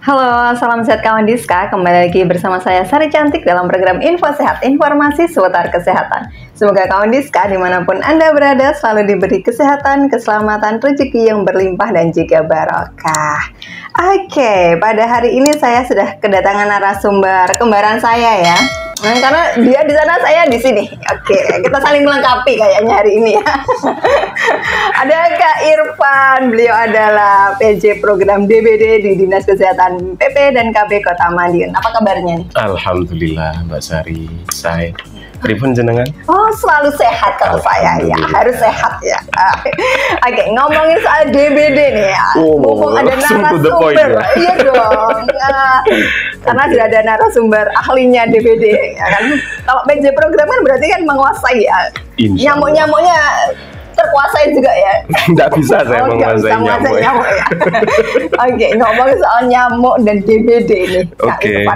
Halo, salam sehat kawan Diska. Kembali lagi bersama saya Sari Cantik dalam program Info Sehat, informasi seputar kesehatan. Semoga kawan Diska dimanapun Anda berada selalu diberi kesehatan, keselamatan, rezeki yang berlimpah dan juga barokah. Oke, pada hari ini saya sudah kedatangan narasumber kembaran saya ya. Karena dia di sana, saya di sini. Oke, kita saling melengkapi kayaknya hari ini ya. Ada Kak Irfan, beliau adalah PJ Program DBD di Dinas Kesehatan PP dan KB Kota Madiun. Apa kabarnya nih? Alhamdulillah Mbak Sari, saya Irfan jenengan? Oh, selalu sehat kalau saya ya, harus sehat ya. Oke, ngomongin soal DBD nih ya. Mumpung ada narasumber, ya? Iya dong. Karena sudah ada narasumber ahlinya DBD ya kan. Kalau PJ Program kan berarti kan menguasai ya. Nyamuk-nyamuknya terkuasai juga ya. Nggak bisa saya menguasai nyamuk ya. Oke, ngomongin soal nyamuk dan DBD ini. Oke.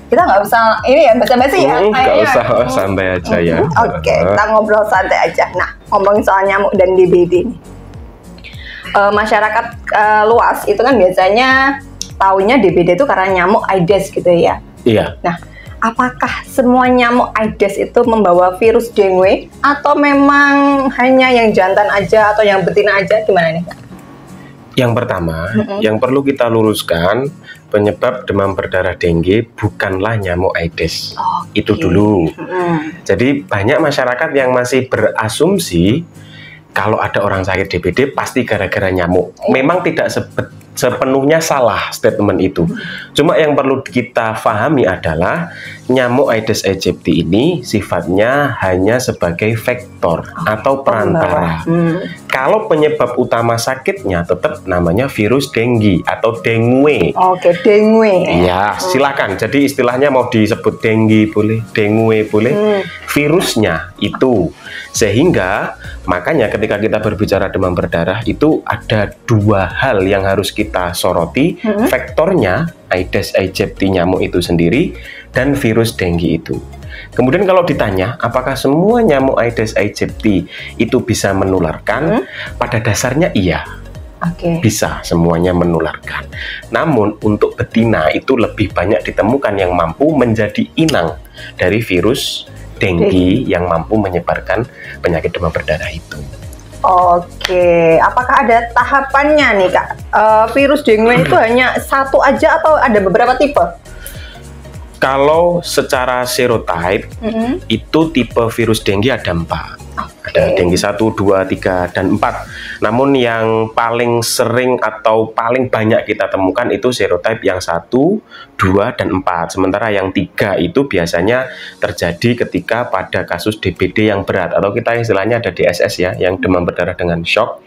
Kita nggak usah ini ya basa-basi ya. Nggak usah, santai aja ya. Oke, kita ngobrol santai aja. Nah, ngomongin soal nyamuk dan DBD nih. Masyarakat luas itu kan biasanya taunya DBD itu karena nyamuk Aedes gitu ya. Iya. Nah, apakah semua nyamuk Aedes itu membawa virus dengue atau memang hanya yang jantan aja atau yang betina aja, gimana nih Kak? Yang pertama, yang perlu kita luruskan, penyebab demam berdarah dengue bukanlah nyamuk Aedes. Itu dulu. Jadi banyak masyarakat yang masih berasumsi kalau ada orang sakit DBD pasti gara-gara nyamuk. Memang tidak sepenuhnya salah statement itu. Cuma yang perlu kita pahami adalah nyamuk Aedes aegypti ini sifatnya hanya sebagai vektor atau perantara. Kalau penyebab utama sakitnya tetap namanya virus dengue atau dengue. Oke, dengue. Ya, silakan. Jadi istilahnya mau disebut dengue boleh, dengue boleh. Virusnya itu. Sehingga makanya ketika kita berbicara demam berdarah itu ada dua hal yang harus kita soroti. Vektornya Aedes aegypti nyamuk itu sendiri dan virus dengue itu. Kemudian kalau ditanya apakah semua nyamuk Aedes aegypti itu bisa menularkan, pada dasarnya iya. Bisa semuanya menularkan. Namun untuk betina itu lebih banyak ditemukan yang mampu menjadi inang dari virus dengue yang mampu menyebarkan penyakit demam berdarah itu. Oke, apakah ada tahapannya nih Kak? Virus dengue itu hanya satu aja atau ada beberapa tipe? Kalau secara serotype itu tipe virus dengue ada 4. Ada dengue 1, 2, 3, dan 4. Namun yang paling sering atau paling banyak kita temukan itu serotype yang 1, 2, dan 4. Sementara yang 3 itu biasanya terjadi ketika pada kasus DBD yang berat atau kita istilahnya ada DSS ya, yang demam berdarah dengan shock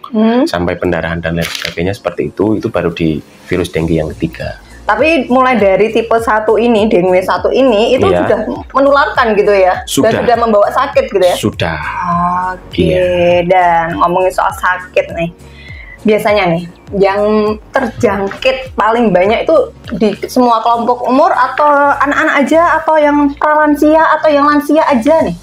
sampai pendarahan dan lain sebagainya seperti itu baru di virus dengue yang ketiga. Tapi mulai dari tipe 1 ini, dengue 1 ini, itu sudah menularkan gitu ya? Sudah membawa sakit gitu ya? Sudah. Dan ngomongin soal sakit nih, biasanya nih, yang terjangkit paling banyak itu di semua kelompok umur atau anak-anak aja, atau yang pralansia, atau yang lansia aja nih?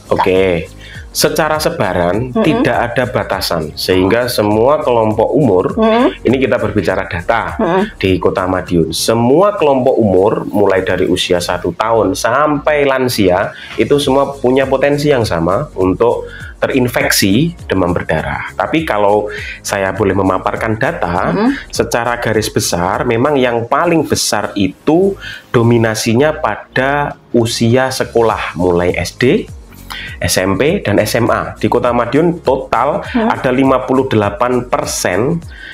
Secara sebaran tidak ada batasan sehingga semua kelompok umur ini kita berbicara data di Kota Madiun, semua kelompok umur mulai dari usia 1 tahun sampai lansia itu semua punya potensi yang sama untuk terinfeksi demam berdarah. Tapi kalau saya boleh memaparkan data secara garis besar, memang yang paling besar itu dominasinya pada usia sekolah mulai SD, SMP, dan SMA. Di Kota Madiun total ada 58%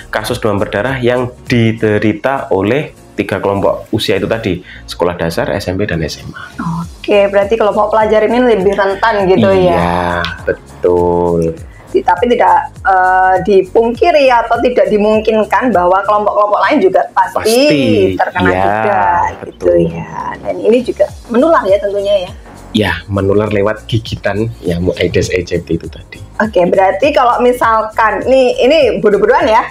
kasus demam berdarah yang diderita oleh 3 kelompok usia itu tadi, sekolah dasar, SMP, dan SMA. Oke, berarti kelompok pelajar ini lebih rentan gitu ya? Iya, betul. Tapi tidak dipungkiri atau tidak dimungkinkan bahwa kelompok-kelompok lain juga pasti terkena juga gitu ya. Dan ini juga menular ya tentunya ya? Ya, menular lewat gigitan nyamuk Aedes aegypti itu tadi. Oke, berarti kalau misalkan ini bodoh-bodohan ya,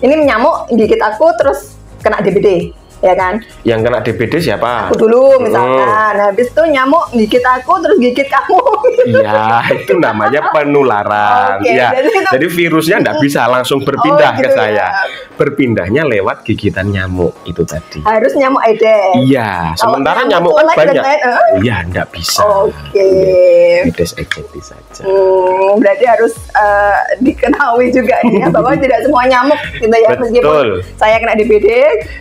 ini nyamuk gigit aku terus kena DBD. ya kan? Yang kena DBD siapa? Aku dulu misalkan, habis itu nyamuk gigit aku terus gigit kamu. Iya, itu namanya penularan. Oke, Ya, jadi itu- jadi virusnya nggak bisa langsung berpindah Oh, ke gitu saya. ya. Berpindahnya lewat gigitan nyamuk itu tadi. Harus nyamuk Aedes. Iya, sementara nyamuk nyamuk kan tulen dan banyak. lain, Iya, nggak bisa. Oke. Aedes aegypti saja. Berarti harus diketahui juga nih ya, bahwa tidak semua nyamuk gitu ya. Betul. Meskipun saya kena DBD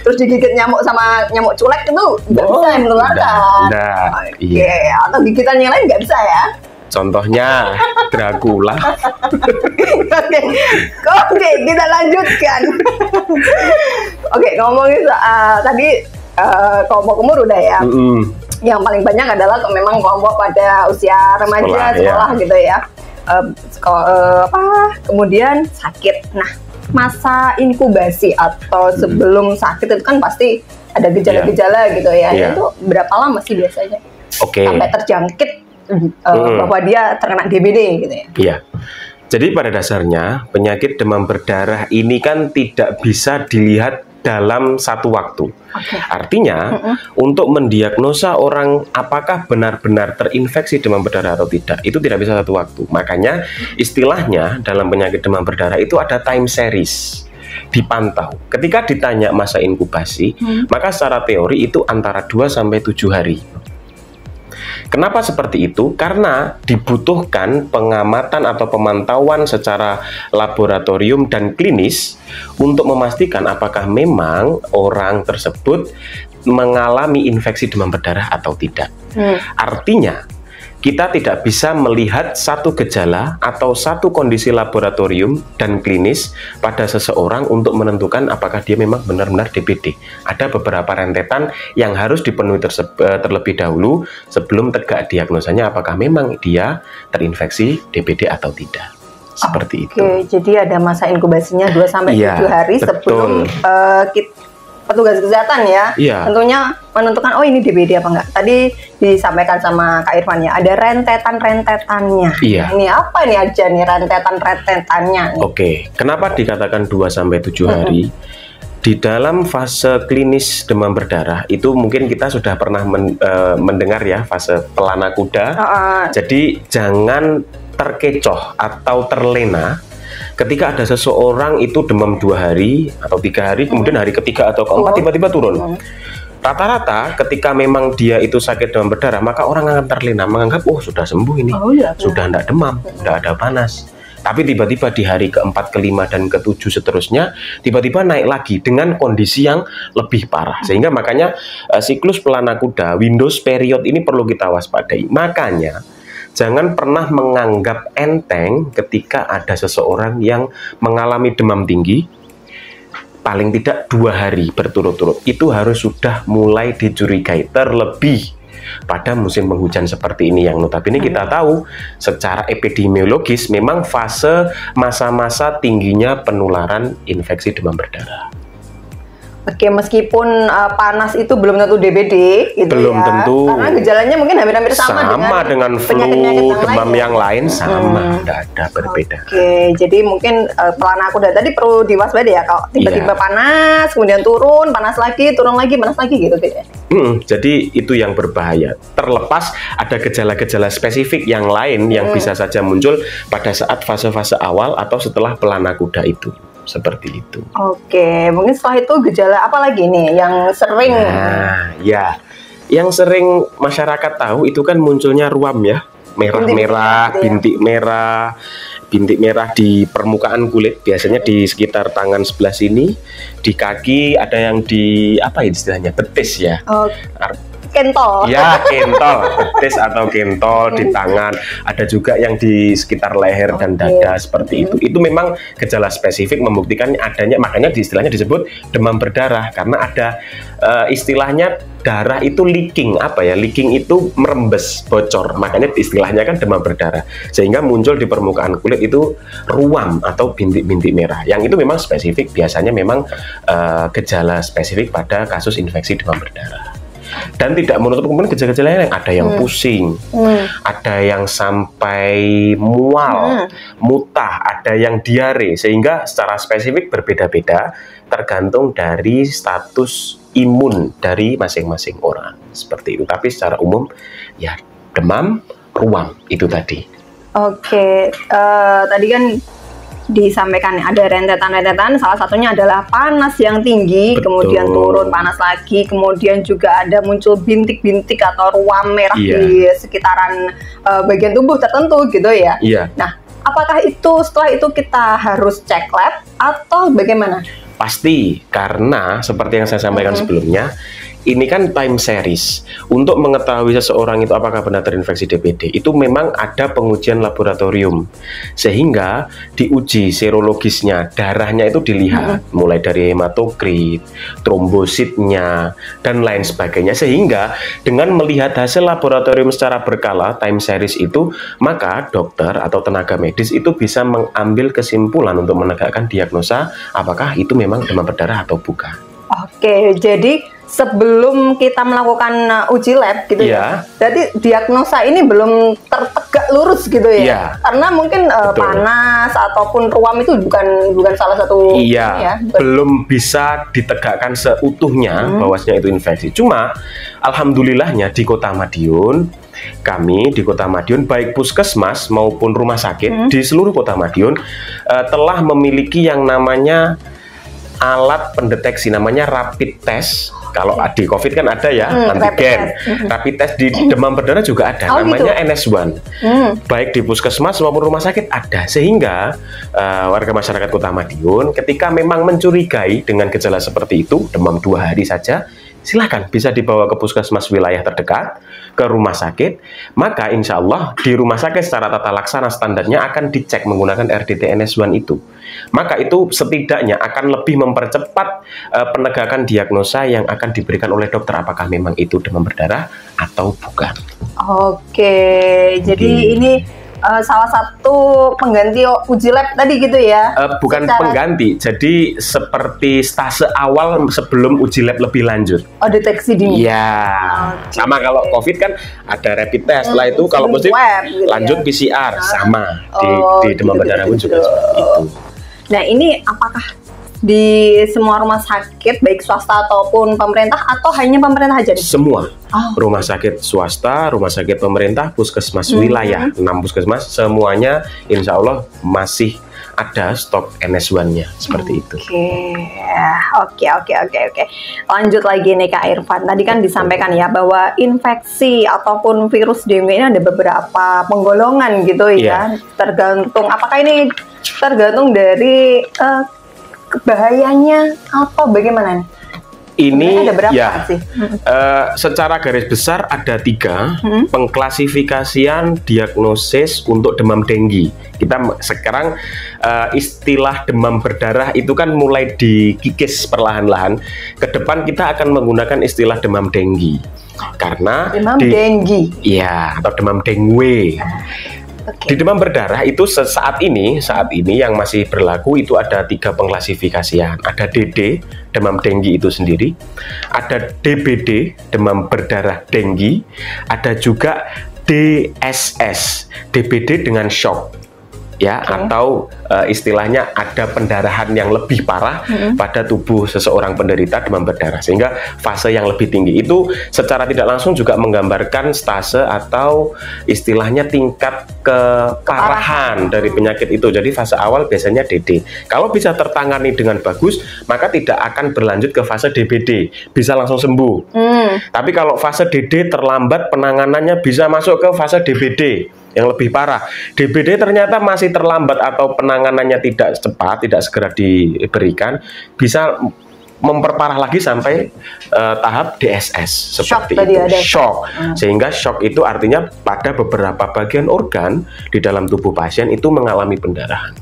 terus digigit nyamuk sama nyamuk culek itu nggak bisa yang menularkan. Nggak. Oke, Iya. atau gigitan yang lain nggak bisa ya. Contohnya Dracula. Oke, kita lanjutkan. Oke, ngomongin soal tadi kelompok umur udah ya. Yang paling banyak adalah memang kelompok pada usia remaja, sekolah ya. gitu ya. Kemudian sakit. Nah, masa inkubasi atau sebelum sakit itu kan pasti ada gejala-gejala gitu ya. Iya. Itu berapa lama sih biasanya Oke. sampai terjangkit bahwa dia terkena DBD gitu ya? Iya. Jadi pada dasarnya penyakit demam berdarah ini kan tidak bisa dilihat dalam satu waktu. Artinya untuk mendiagnosa orang apakah benar-benar terinfeksi demam berdarah atau tidak, itu tidak bisa satu waktu. Makanya istilahnya dalam penyakit demam berdarah itu ada time series, dipantau. Ketika ditanya masa inkubasi, maka secara teori itu antara 2 sampai 7 hari. Kenapa seperti itu? Karena dibutuhkan pengamatan atau pemantauan secara laboratorium dan klinis untuk memastikan apakah memang orang tersebut mengalami infeksi demam berdarah atau tidak. Artinya, kita tidak bisa melihat satu gejala atau satu kondisi laboratorium dan klinis pada seseorang untuk menentukan apakah dia memang benar-benar DBD. Ada beberapa rentetan yang harus dipenuhi terlebih dahulu sebelum tegak diagnosanya apakah memang dia terinfeksi DBD atau tidak. Seperti itu. Oke, jadi ada masa inkubasinya 2 sampai 7 hari sebelum petugas kesehatan ya, tentunya menentukan oh ini DBD apa enggak. Tadi disampaikan sama Kak Irfan ya, ada rentetan-rentetannya. Ini apa nih aja nih rentetan-rentetannya? Oke, kenapa dikatakan 2 sampai 7 hari? Di dalam fase klinis demam berdarah itu mungkin kita sudah pernah mendengar ya fase pelana kuda. Jadi jangan terkecoh atau terlena ketika ada seseorang itu demam 2 hari atau 3 hari, kemudian hari ketiga atau keempat tiba-tiba turun. Rata-rata ketika memang dia itu sakit demam berdarah, maka orang akan terlena menganggap oh sudah sembuh ini, sudah tidak demam, tidak ada panas. Tapi tiba-tiba di hari keempat, kelima, dan ketujuh seterusnya tiba-tiba naik lagi dengan kondisi yang lebih parah. Sehingga makanya siklus pelana kuda, Windows period ini perlu kita waspadai. Makanya jangan pernah menganggap enteng ketika ada seseorang yang mengalami demam tinggi, paling tidak 2 hari berturut-turut. Itu harus sudah mulai dicurigai, terlebih pada musim penghujan seperti ini yang notabene kita tahu secara epidemiologis memang fase masa-masa tingginya penularan infeksi demam berdarah. Oke, meskipun panas itu belum tentu DBD gitu belum ya. tentu. Karena gejalanya mungkin hampir-hampir sama dengan flu, demam yang lain sama, tidak ada berbeda. Oke, jadi mungkin pelana kuda tadi perlu diwaspadai ya, kalau tiba-tiba panas, kemudian turun, panas lagi, turun lagi, panas lagi gitu ya. Jadi itu yang berbahaya. Terlepas ada gejala-gejala spesifik yang lain yang bisa saja muncul pada saat fase-fase awal atau setelah pelana kuda itu. Seperti itu. Oke, mungkin setelah itu gejala apa lagi nih yang sering? Nah, ya, yang sering masyarakat tahu itu kan munculnya ruam ya, merah-merah, bintik merah di permukaan kulit, biasanya di sekitar tangan sebelah sini, di kaki, ada yang di apa istilahnya betis ya. Kentol. Ya, kentol, betis atau kentol di tangan. Ada juga yang di sekitar leher dan dada seperti itu. Itu memang gejala spesifik membuktikan adanya, makanya istilahnya disebut demam berdarah karena ada istilahnya darah itu leaking, leaking itu merembes, bocor. Makanya istilahnya kan demam berdarah. Sehingga muncul di permukaan kulit itu ruam atau bintik-bintik merah. Yang itu memang spesifik, biasanya memang gejala spesifik pada kasus infeksi demam berdarah. Dan tidak menutup kemungkinan gejala-gejala lain, ada yang pusing, ada yang sampai mual, muntah, ada yang diare, sehingga secara spesifik berbeda-beda tergantung dari status imun dari masing-masing orang seperti itu. Tapi secara umum ya demam, ruam itu tadi. Oke, tadi kan disampaikan ada rentetan-rentetan, salah satunya adalah panas yang tinggi, Betul. kemudian turun panas lagi, kemudian juga ada muncul bintik-bintik atau ruam merah di sekitaran bagian tubuh tertentu gitu ya. Iya. Nah, apakah itu setelah itu kita harus cek lab atau bagaimana? Pasti, karena seperti yang saya sampaikan sebelumnya, ini kan time series. Untuk mengetahui seseorang itu apakah benar terinfeksi DBD, itu memang ada pengujian laboratorium. Sehingga diuji serologisnya, darahnya itu dilihat, mulai dari hematokrit, trombositnya, dan lain sebagainya. Sehingga dengan melihat hasil laboratorium secara berkala, time series itu, maka dokter atau tenaga medis itu bisa mengambil kesimpulan untuk menegakkan diagnosa apakah itu memang demam berdarah atau bukan. Oke, jadi sebelum kita melakukan uji lab gitu ya, jadi diagnosa ini belum tertegak lurus gitu ya, karena mungkin panas ataupun ruam itu bukan salah satu. Belum bisa ditegakkan seutuhnya bahwasanya itu infeksi. Cuma alhamdulillahnya di Kota Madiun, kami di Kota Madiun baik puskesmas maupun rumah sakit di seluruh Kota Madiun telah memiliki yang namanya alat pendeteksi, namanya rapid test. Kalau di COVID kan ada ya, antigen. Rapid test di demam berdarah juga ada, namanya NS1. Baik di puskesmas maupun rumah sakit ada. Sehingga warga masyarakat Kota Madiun ketika memang mencurigai dengan gejala seperti itu, demam 2 hari saja, silakan bisa dibawa ke puskesmas wilayah terdekat, ke rumah sakit. Maka insya Allah di rumah sakit secara tata laksana standarnya akan dicek menggunakan RDT NS1 itu. Maka itu setidaknya akan lebih mempercepat penegakan diagnosa yang akan diberikan oleh dokter apakah memang itu demam berdarah atau bukan. Oke, jadi ini salah satu pengganti uji lab tadi gitu ya? Bukan pengganti, jadi seperti stase awal sebelum uji lab lebih lanjut. Oh, deteksi dini? Iya. Sama kalau COVID kan ada rapid test, setelah itu kalau positif gitu lanjut PCR, sama di demam berdarah pun juga seperti itu. Nah, ini apakah di semua rumah sakit baik swasta ataupun pemerintah atau hanya pemerintah aja? Semua. Rumah sakit swasta, rumah sakit pemerintah, puskesmas wilayah, 6 puskesmas, semuanya insya Allah masih ada stok NS1-nya seperti itu. Oke. Lanjut lagi nih Kak Irfan. Tadi kan disampaikan ya bahwa infeksi ataupun virus dengue ini ada beberapa penggolongan gitu ya. Tergantung apakah ini tergantung dari bahayanya atau bagaimana? Ini ada berapa sih? Secara garis besar ada 3 pengklasifikasian diagnosis untuk demam denggi. Kita sekarang istilah demam berdarah itu kan mulai dikikis perlahan-lahan. Ke depan kita akan menggunakan istilah demam denggi karena demam denggi, atau demam dengue. Di demam berdarah itu saat ini yang masih berlaku itu ada 3 pengklasifikasian. Ada DD, demam denggi itu sendiri. Ada DBD, demam berdarah denggi. Ada juga DSS, DBD dengan shock. Atau istilahnya ada pendarahan yang lebih parah pada tubuh seseorang penderita demam berdarah, sehingga fase yang lebih tinggi itu secara tidak langsung juga menggambarkan stase atau istilahnya tingkat keparahan dari penyakit itu. Jadi fase awal biasanya DD. Kalau bisa tertangani dengan bagus, maka tidak akan berlanjut ke fase DBD, bisa langsung sembuh. Tapi kalau fase DD terlambat penanganannya bisa masuk ke fase DBD yang lebih parah. DBD ternyata masih terlambat atau penanganannya tidak cepat, tidak segera diberikan, bisa memperparah lagi sampai tahap DSS seperti itu. Shock. Sehingga shock itu artinya pada beberapa bagian organ di dalam tubuh pasien itu mengalami pendarahan.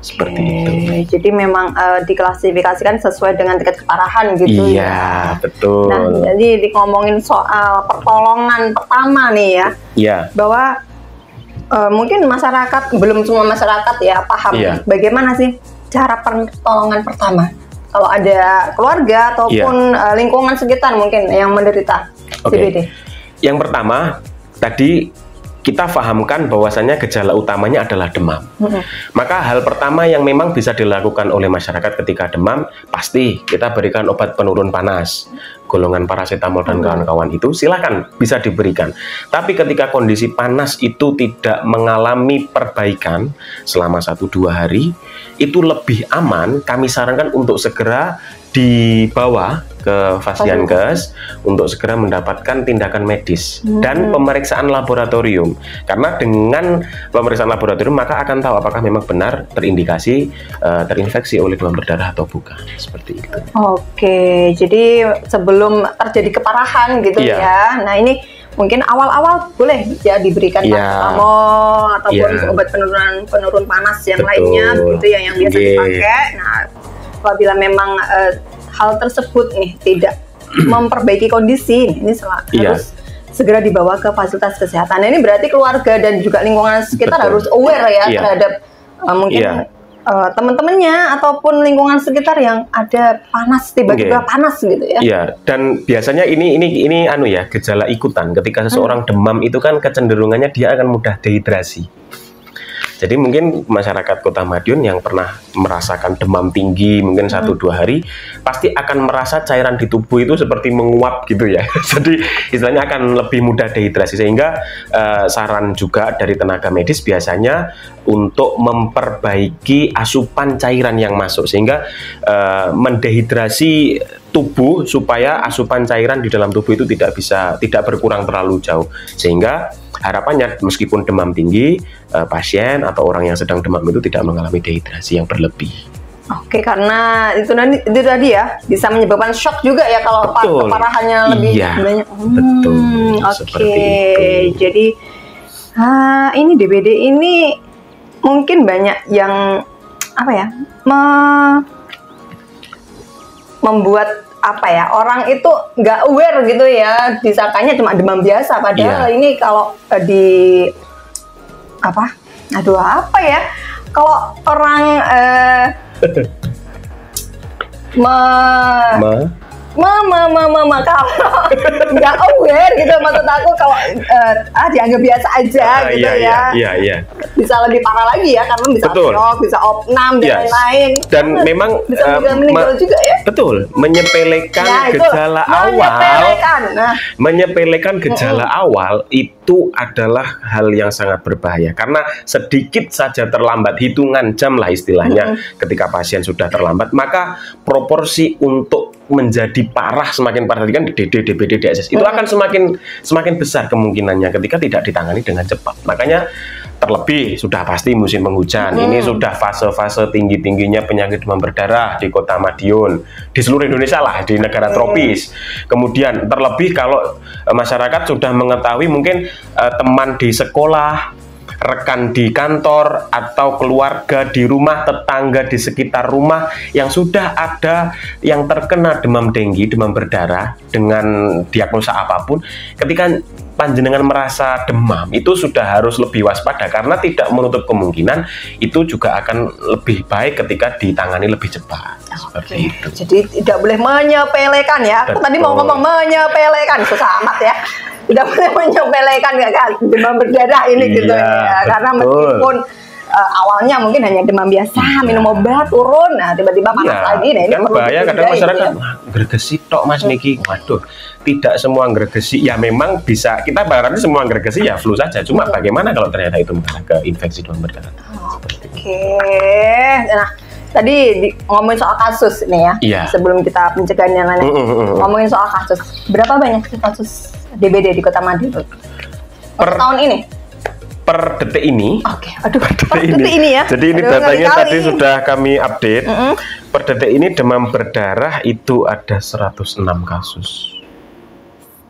Seperti itu. Jadi memang diklasifikasikan sesuai dengan tingkat keparahan gitu ya. Iya, betul. Nah, jadi ngomongin soal pertolongan pertama nih ya. Iya. Bahwa mungkin masyarakat, belum semua masyarakat ya paham bagaimana sih cara pertolongan pertama kalau ada keluarga ataupun lingkungan sekitar mungkin yang menderita DBD. Yang pertama tadi kita fahamkan bahwasannya gejala utamanya adalah demam. Maka hal pertama yang memang bisa dilakukan oleh masyarakat ketika demam, pasti kita berikan obat penurun panas. Golongan paracetamol dan kawan-kawan itu silakan bisa diberikan. Tapi ketika kondisi panas itu tidak mengalami perbaikan selama 1-2 hari, itu lebih aman, kami sarankan untuk segera dibawa ke Fasiankes untuk segera mendapatkan tindakan medis dan pemeriksaan laboratorium. Karena dengan pemeriksaan laboratorium maka akan tahu apakah memang benar terindikasi terinfeksi oleh demam berdarah atau bukan. Seperti itu. Oke, jadi sebelum terjadi keparahan gitu ya. Nah, ini mungkin awal-awal boleh ya diberikan paracetamol ataupun obat penurun panas yang lainnya begitu ya yang biasa dipakai. Nah, apabila memang hal tersebut nih tidak memperbaiki kondisi, ini harus segera dibawa ke fasilitas kesehatan. Nah, ini berarti keluarga dan juga lingkungan sekitar harus aware ya terhadap mungkin teman-temannya ataupun lingkungan sekitar yang ada panas tiba-tiba panas gitu ya. Iya, dan biasanya ini anu ya, gejala ikutan. Ketika seseorang demam itu kan kecenderungannya dia akan mudah dehidrasi. Jadi mungkin masyarakat Kota Madiun yang pernah merasakan demam tinggi mungkin 1-2 hari pasti akan merasa cairan di tubuh itu seperti menguap gitu ya. Jadi istilahnya akan lebih mudah dehidrasi, sehingga saran juga dari tenaga medis biasanya untuk memperbaiki asupan cairan yang masuk sehingga mendehidrasi tubuh supaya asupan cairan di dalam tubuh itu tidak berkurang terlalu jauh, sehingga harapannya meskipun demam tinggi pasien atau orang yang sedang demam itu tidak mengalami dehidrasi yang berlebih. Oke, karena itu tadi ya bisa menyebabkan shock juga ya kalau keparahannya lebih banyak. Betul. Oke, jadi ini DBD ini mungkin banyak yang apa ya membuat orang itu nggak aware gitu ya, disangkanya cuma demam biasa, padahal ini kalau kalau orang kalau nggak aware gitu, maksud aku kalau dianggap biasa aja gitu ya. Bisa lebih parah lagi ya, karena bisa shock, bisa opnam dan lain-lain. Dan memang bisa meninggal juga ya. Betul, menyepelekan gejala awal itu adalah hal yang sangat berbahaya, karena sedikit saja terlambat, hitungan jam lah istilahnya, ketika pasien sudah terlambat, maka proporsi untuk menjadi parah, semakin parah tadi kan DBD, DSS itu akan semakin besar kemungkinannya ketika tidak ditangani dengan cepat. Makanya terlebih sudah pasti musim penghujan, ini sudah fase-fase tinggi-tingginya penyakit demam berdarah di Kota Madiun, di seluruh Indonesia lah, di negara tropis. Kemudian terlebih kalau masyarakat sudah mengetahui mungkin teman di sekolah, rekan di kantor, atau keluarga di rumah, tetangga di sekitar rumah yang sudah ada yang terkena demam denggi, demam berdarah dengan diagnosa apapun, ketika panjenengan merasa demam itu sudah harus lebih waspada, karena tidak menutup kemungkinan itu juga akan lebih baik ketika ditangani lebih cepat. Seperti itu. Jadi tidak boleh menyepelekan ya. Aku tadi mau ngomong menyepelekan, susah amat ya. Tidak boleh menyepelekan kan demam berdarah ini gitu ya. Karena meskipun awalnya mungkin hanya demam biasa, minum obat turun, nah tiba-tiba panas lagi. Nah, ini kan bahaya kadang masyarakat gregesi tok Mas Niki. Waduh, tidak semua gregesi ya memang bisa, kita berarti semua gregesi ya flu saja. Cuma bagaimana kalau ternyata itu mengarah ke infeksi demam berdarah? Nah, tadi ngomongin soal kasus nih ya. Sebelum kita pencegahan yang lain, ngomongin soal kasus. Berapa banyak sih kasus DBD di Kota Madiun per tahun ini? Per detik ini. Oke, per detik ini ya. Jadi ini datanya tadi sudah kami update. Per detik ini demam berdarah itu ada 106 kasus.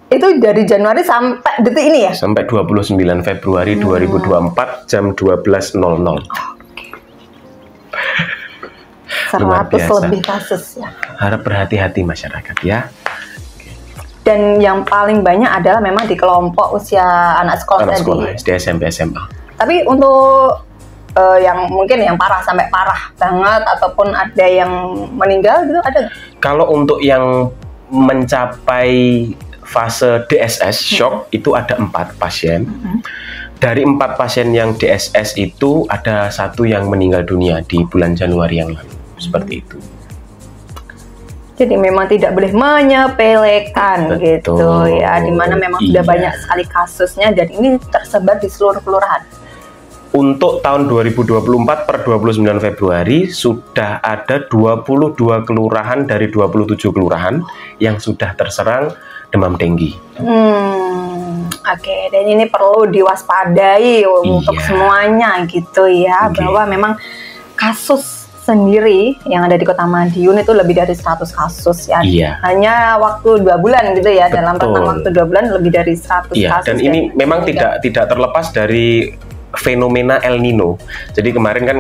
Itu dari Januari sampai detik ini ya? Sampai 29 Februari 2024 jam 12.00. Oke. 100 lebih kasus ya. Harap berhati-hati masyarakat ya. Dan yang paling banyak adalah memang di kelompok usia anak sekolah tadi. SD, SMP, SMA. Tapi untuk yang mungkin yang parah sampai parah banget ataupun ada yang meninggal gitu ada nggak? Kalau untuk yang mencapai fase DSS shock itu ada 4 pasien. dari 4 pasien yang DSS itu ada 1 yang meninggal dunia di bulan Januari yang lalu. Seperti itu. Jadi memang tidak boleh menyepelekan. Betul. Gitu ya, dimana memang sudah banyak sekali kasusnya dan ini tersebar di seluruh kelurahan. Untuk tahun 2024 per 29 Februari sudah ada 22 kelurahan dari 27 kelurahan yang sudah terserang demam denggi. Oke, dan ini perlu diwaspadai untuk semuanya gitu ya, bahwa memang kasus sendiri yang ada di Kota Madiun itu lebih dari 100 kasus ya. Hanya waktu 2 bulan gitu ya. Dalam rentang waktu 2 bulan lebih dari 100 kasus. Dan ini memang tidak terlepas dari fenomena El Nino. Jadi kemarin kan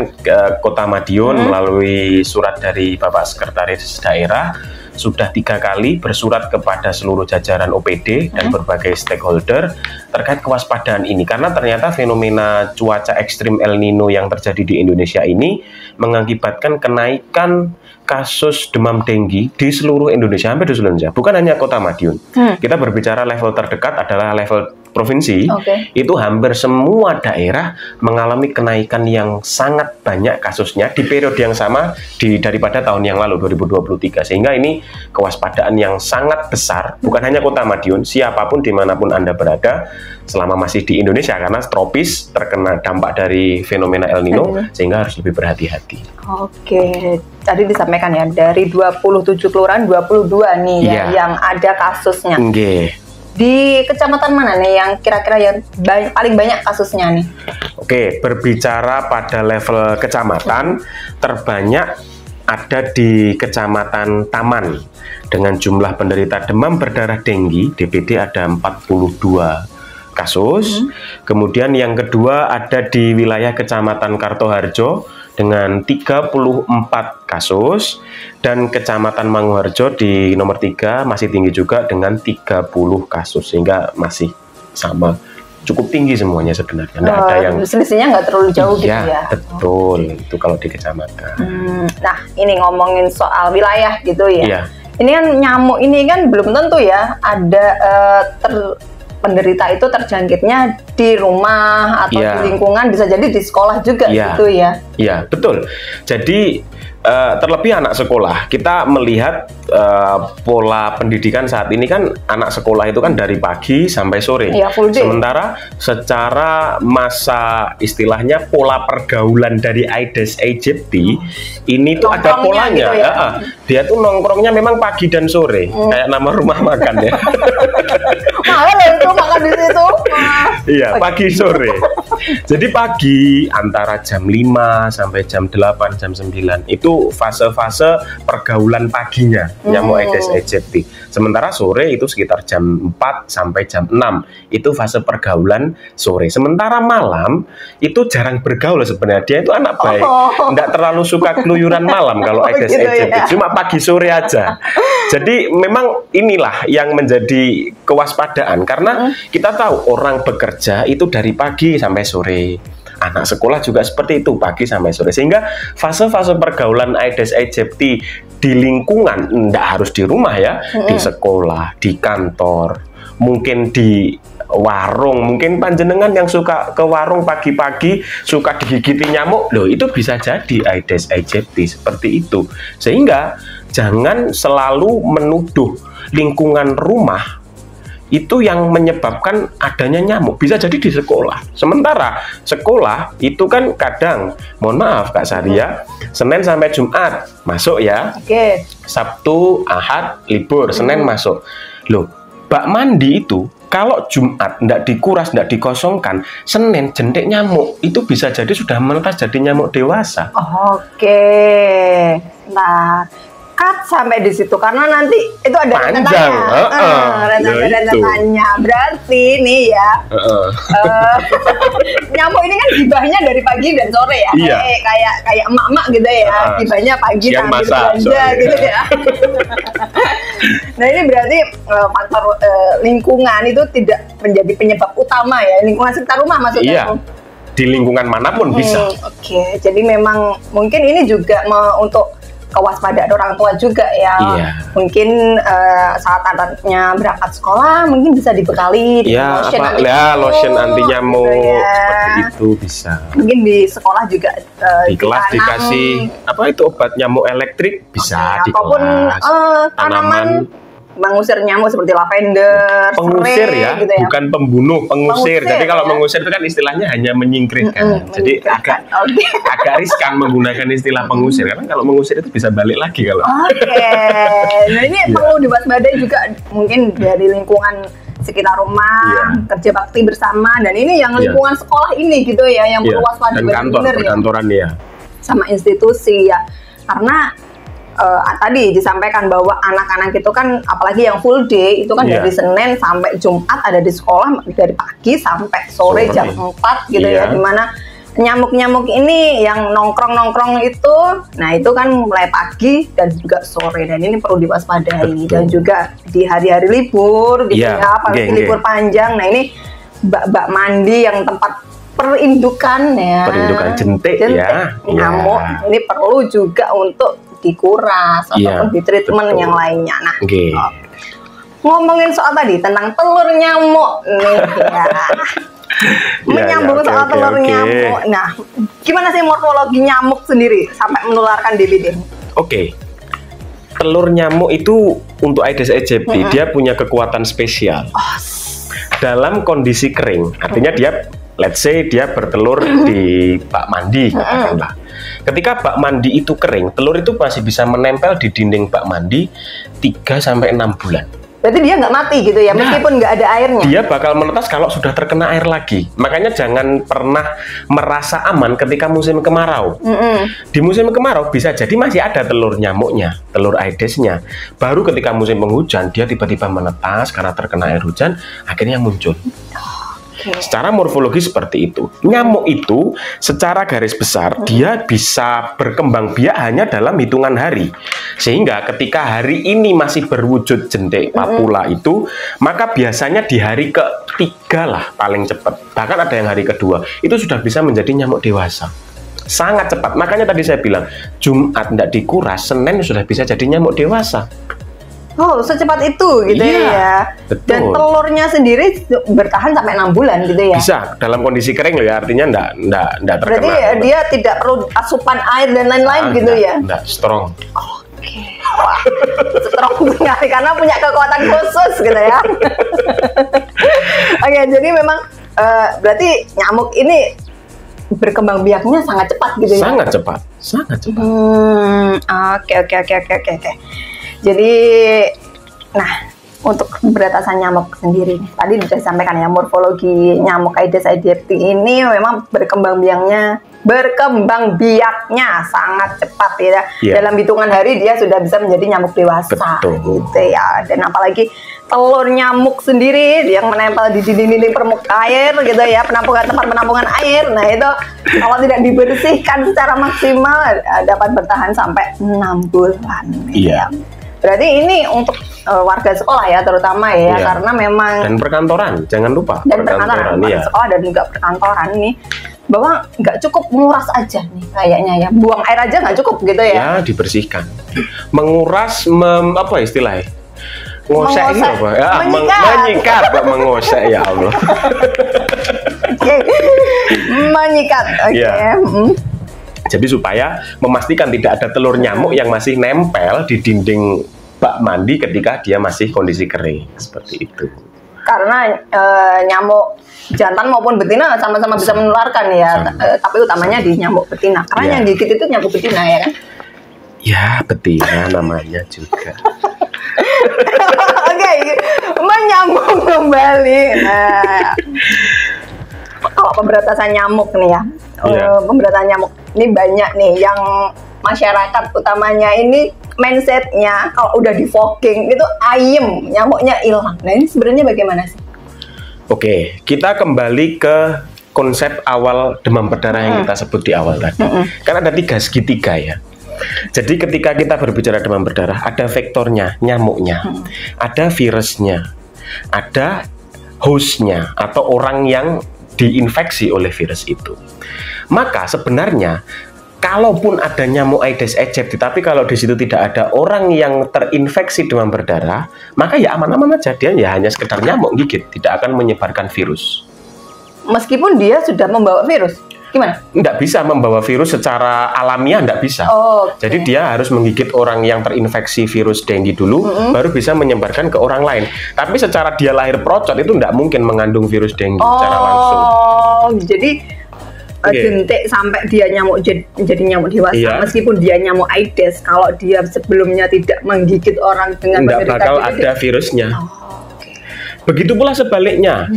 Kota Madiun melalui surat dari Bapak Sekretaris Daerah sudah 3 kali bersurat kepada seluruh jajaran OPD dan berbagai stakeholder terkait kewaspadaan ini, karena ternyata fenomena cuaca ekstrim El Nino yang terjadi di Indonesia ini mengakibatkan kenaikan kasus demam denggi di seluruh Indonesia, hampir di seluruh Indonesia, bukan hanya Kota Madiun. Kita berbicara level terdekat adalah level provinsi, itu hampir semua daerah mengalami kenaikan yang sangat banyak kasusnya di periode yang sama daripada tahun yang lalu 2023, sehingga ini kewaspadaan yang sangat besar, bukan hanya Kota Madiun, siapapun dimanapun Anda berada selama masih di Indonesia, karena tropis terkena dampak dari fenomena El Nino, sehingga harus lebih berhati-hati. Oke, tadi disampaikan ya, dari 27 kelurahan 22 nih yang ada kasusnya. Di kecamatan mana nih yang kira-kira yang paling banyak kasusnya nih? Oke, berbicara pada level kecamatan, terbanyak ada di Kecamatan Taman dengan jumlah penderita demam berdarah denggi DBD ada 42 kasus. Kemudian yang kedua ada di wilayah Kecamatan Kartoharjo dengan 34 kasus, dan Kecamatan Manguharjo di nomor 3 masih tinggi juga dengan 30 kasus, sehingga masih sama, cukup tinggi semuanya sebenarnya. Nggak ada yang selisihnya nggak terlalu jauh gitu ya. Betul, itu kalau di kecamatan. Nah, ini ngomongin soal wilayah gitu ya. Ini kan nyamuk ini kan belum tentu ya ada penderita itu terjangkitnya di rumah atau di lingkungan, bisa jadi di sekolah juga gitu ya. Iya, betul. Jadi terlebih anak sekolah, kita melihat pola pendidikan saat ini kan anak sekolah itu kan dari pagi sampai sore. Sementara secara masa istilahnya pola pergaulan dari Aedes aegypti ini tuh ada polanya. Gitu ya? Dia tuh nongkrongnya memang pagi dan sore, kayak nama rumah makan ya. Mahal itu makan di situ. Iya, pagi sore. Jadi pagi antara jam 5 sampai jam 8, jam 9 itu fase-fase pergaulan paginya nyamuk Aedes aegypti. Sementara sore itu sekitar jam 4 sampai jam 6 itu fase pergaulan sore. Sementara malam itu jarang bergaul sebenarnya. Dia itu anak baik, nggak terlalu suka keluyuran malam kalau Aedes aegypti, cuma pagi sore aja. Jadi memang inilah yang menjadi kewaspadaan, karena kita tahu orang bekerja itu dari pagi sampai sore. Anak sekolah juga seperti itu, pagi sampai sore. Sehingga fase-fase pergaulan Aedes aegypti di lingkungan, tidak harus di rumah ya, di sekolah, di kantor, mungkin di warung, mungkin panjenengan yang suka ke warung pagi-pagi suka digigiti nyamuk, loh itu bisa jadi Aedes aegypti seperti itu. Sehingga jangan selalu menuduh lingkungan rumah itu yang menyebabkan adanya nyamuk, bisa jadi di sekolah. Sementara sekolah itu kan kadang, mohon maaf Kak Saria, Senin sampai Jumat masuk ya, Sabtu, Ahad libur, Senin masuk. Loh, bak mandi itu kalau Jumat ndak dikuras, ndak dikosongkan, Senin jentik nyamuk, itu bisa jadi sudah menetas jadi nyamuk dewasa. Nah, cut sampai di situ karena nanti itu ada rentetannya. Berarti nih ya, nyamuk ini kan gibahnya dari pagi dan sore ya. Kayak emak-emak gitu ya, gibahnya pagi sambil belanja gitu ya. Nah, ini berarti faktor lingkungan itu tidak menjadi penyebab utama ya, lingkungan sekitar rumah maksudnya. Di lingkungan manapun bisa. Jadi memang mungkin ini juga untuk kewaspadaan orang tua juga ya. Iya. Mungkin saat anaknya berangkat sekolah mungkin bisa dibekali lotion anti lotion anti nyamuk seperti itu bisa. Mungkin di sekolah juga di kelas dikasih apa itu obat nyamuk elektrik bisa di ataupun tanaman mengusir nyamuk seperti lavender, pengusir serai, ya, gitu ya, bukan pembunuh, pengusir. Jadi kalau ya, mengusir itu kan istilahnya hanya menyingkirkan. Jadi agak riskan menggunakan istilah pengusir karena kalau mengusir itu bisa balik lagi kalau. Nah ini perlu diwaspadai juga mungkin dari lingkungan sekitar rumah, kerja bakti bersama, dan ini yang lingkungan sekolah ini gitu ya, yang perlu waspada benar-benar perkantoran ya, sama institusi ya, karena tadi disampaikan bahwa anak-anak itu kan apalagi yang full day itu kan dari Senin sampai Jumat ada di sekolah dari pagi sampai sore jam 4 gitu ya, dimana nyamuk-nyamuk ini yang nongkrong-nongkrong itu, nah itu kan mulai pagi dan juga sore, dan ini perlu diwaspadai. Dan juga di hari-hari libur gitu ya, apalagi libur panjang, nah ini bak mandi yang tempat perindukan ya, perindukan jentik ya, nyamuk ini perlu juga untuk dikuras ataupun di treatment yang lainnya. Nah, ngomongin soal tadi tentang telur nyamuk nih ya. Menyambung soal telur nyamuk. Nah, gimana sih morfologi nyamuk sendiri sampai menularkan DBD? Telur nyamuk itu untuk Aedes aegypti dia punya kekuatan spesial. Dalam kondisi kering, artinya dia let's say dia bertelur di bak mandi katakanlah. Ketika bak mandi itu kering, telur itu masih bisa menempel di dinding bak mandi 3-6 bulan. Berarti dia nggak mati gitu ya, meskipun nggak ada airnya? Dia bakal menetas kalau sudah terkena air lagi. Makanya jangan pernah merasa aman ketika musim kemarau. Di musim kemarau bisa jadi masih ada telur nyamuknya, telur Aedesnya. Baru ketika musim penghujan, dia tiba-tiba menetas karena terkena air hujan, akhirnya muncul. Secara morfologi seperti itu. Nyamuk itu secara garis besar dia bisa berkembang biak hanya dalam hitungan hari. Sehingga ketika hari ini masih berwujud jentik papula itu, maka biasanya di hari ketiga lah paling cepat. Bahkan ada yang hari kedua itu sudah bisa menjadi nyamuk dewasa. Sangat cepat. Makanya tadi saya bilang Jumat tidak dikuras, Senin sudah bisa jadi nyamuk dewasa. Oh, secepat itu gitu ya. Betul. Dan telurnya sendiri bertahan sampai 6 bulan gitu ya. Bisa, dalam kondisi kering loh ya, artinya enggak terkena. Berarti dia tidak perlu asupan air dan lain-lain gitu ya. Enggak, strong. Wah, strong sekali karena punya kekuatan khusus gitu ya. Jadi memang berarti nyamuk ini berkembang biaknya sangat cepat gitu ya. Sangat cepat. Oke. Jadi, nah untuk pemberantasan nyamuk sendiri, tadi sudah disampaikan ya, morfologi nyamuk Aedes aegypti ini memang berkembang biaknya sangat cepat ya. Dalam hitungan hari dia sudah bisa menjadi nyamuk dewasa. Gitu ya. Dan apalagi telur nyamuk sendiri yang menempel di dinding-dinding permukaan air gitu ya, tempat penampungan air. Nah itu kalau tidak dibersihkan secara maksimal dapat bertahan sampai 6 bulan. Berarti ini untuk warga sekolah ya terutama ya, karena memang dan perkantoran jangan lupa. Dan perkantoran sekolah dan juga perkantoran ini bahwa nggak cukup menguras aja nih kayaknya ya, buang air aja nggak cukup gitu ya. Ya dibersihkan, menguras apa istilahnya? Ngosek ini apa? Ya, menyikat kok mengosek ya Allah. Menyikat. Jadi supaya memastikan tidak ada telur nyamuk yang masih nempel di dinding bak mandi ketika dia masih kondisi kering seperti itu. Karena nyamuk jantan maupun betina sama-sama bisa menularkan ya, tapi utamanya di nyamuk betina. Karena yang gigit itu nyamuk betina ya kan? Ya betina namanya juga. Menyambung kembali. Nah, kalau pemberantasan nyamuk nih ya, pemberantasan nyamuk ini banyak nih yang masyarakat utamanya ini mindsetnya kalau udah di fogging itu ayem, nyamuknya hilang. Nah ini sebenarnya bagaimana sih? Kita kembali ke konsep awal demam berdarah yang kita sebut di awal tadi. Kan ada 3 segitiga ya. Jadi ketika kita berbicara demam berdarah, ada vektornya, nyamuknya, ada virusnya, ada hostnya atau orang yang diinfeksi oleh virus itu. Maka sebenarnya kalaupun ada nyamuk Aedes aegypti, tapi kalau di situ tidak ada orang yang terinfeksi demam berdarah, maka ya aman-aman aja, dia ya hanya sekedar nyamuk gigit, tidak akan menyebarkan virus. Meskipun dia sudah membawa virus, gimana? Nggak bisa membawa virus secara alamiah, nggak bisa. Jadi dia harus menggigit orang yang terinfeksi virus dengue dulu, baru bisa menyebarkan ke orang lain. Tapi secara dia lahir procot itu nggak mungkin mengandung virus dengue secara langsung. Jadi jentik sampai dia nyamuk jadi nyamuk dewasa, meskipun dia nyamuk Aedes, kalau dia sebelumnya tidak menggigit orang dengan nggak bakal ada virusnya. Begitu pula sebaliknya,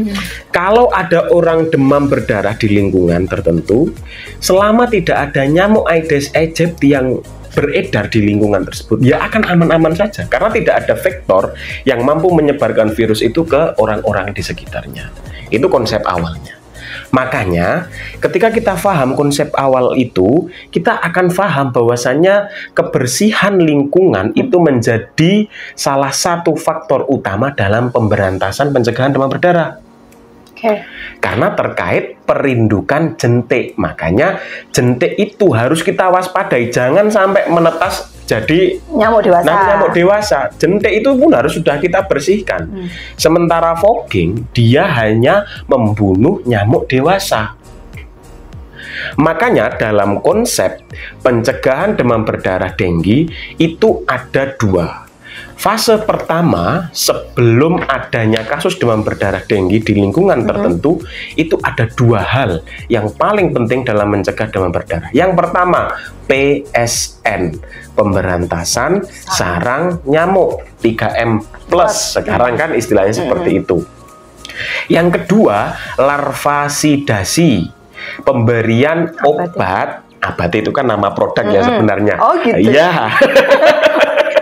kalau ada orang demam berdarah di lingkungan tertentu, selama tidak ada nyamuk Aedes aegypti yang beredar di lingkungan tersebut, ya akan aman-aman saja, karena tidak ada vektor yang mampu menyebarkan virus itu ke orang-orang di sekitarnya. Itu konsep awalnya. Makanya ketika kita paham konsep awal itu, kita akan paham bahwasannya kebersihan lingkungan itu menjadi salah satu faktor utama dalam pemberantasan pencegahan demam berdarah. Karena terkait perindukan jentik, makanya jentik itu harus kita waspadai, jangan sampai menetas jadi nyamuk dewasa. Nyamuk dewasa, jentik itu pun harus sudah kita bersihkan. Sementara fogging, dia hanya membunuh nyamuk dewasa. Makanya dalam konsep pencegahan demam berdarah dengue itu ada dua. Fase pertama, sebelum adanya kasus demam berdarah dengue di lingkungan tertentu, itu ada dua hal yang paling penting dalam mencegah demam berdarah. Yang pertama, PSN, pemberantasan sarang nyamuk, 3M+, sekarang kan istilahnya seperti itu. Yang kedua, larvasidasi, pemberian obat. Abate itu kan nama produk ya sebenarnya. Oh gitu. Iya.